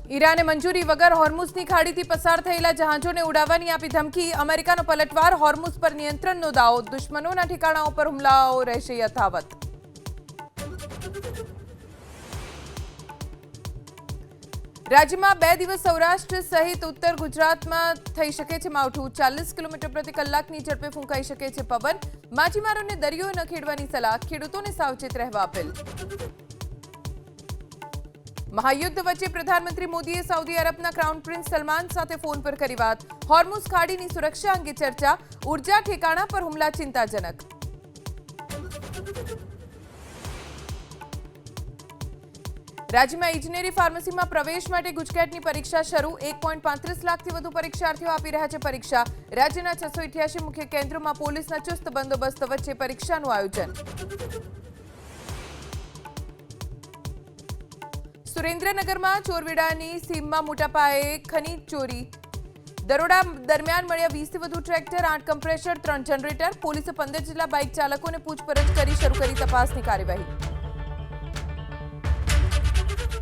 ઈરાને મંજૂરી વગર હોર્મુઝની ખાડીથી પસાર થયેલા જહાજોને ઉડાવવાની આપી ધમકી। અમેરિકાનો પલટવાર, હોર્મુઝ પર નિયંત્રણનો દાવો। દુશ્મનોના ઠેકાણાઓ પર હુમલાઓ રહેશે યથાવત। રાજ્યમાં 2 દિવસ સૌરાષ્ટ્ર સહિત ઉત્તર ગુજરાતમાં થઈ શકે છે માવઠું। 40 કિલોમીટર પ્રતિ કલાકની ઝડપે ફૂંકાઈ શકે છે પવન। માછીમારોને દરિયો ન ખેડવાની સલાહ, ખેડૂતોને સાવચેત રહેવા અપીલ। महायुद्ध वच्चे प्रधानमंत्री मोदीए सऊदी अरबना क्राउन प्रिंस सलमान साथे फोन पर करी बात। होर्मुज खाड़ीनी सुरक्षा अंगे चर्चा। ऊर्जा ठेकाणा पर हुमला चिंताजनक। राज्य में इंजीनियरिंग फार्मसी में प्रवेश माटे गुजकेटनी परीक्षा शुरू। 1.35 लाख थी वधु परीक्षार्थीओ आपी रह्या छे परीक्षा। राज्यना 688 मुख्य केन्द्रों में पोलीसना चुस्त बंदोबस्त वच्चे परीक्षानुं आयोजन। सुरेन्द्रनगर में चोरवेडानी सीमમાં મોટા પાયે ખનીજ ચોરી। દરોડા દરમિયાન મળ્યા 20 થી વધુ ટ્રેક્ટર, 8 કમ્પ્રેસર, 3 જનરેટર। પોલીસે 15 જેટલા બાઇક ચાલકોને પૂછપરછ કરી શરૂ કરી તપાસની કાર્યવાહી।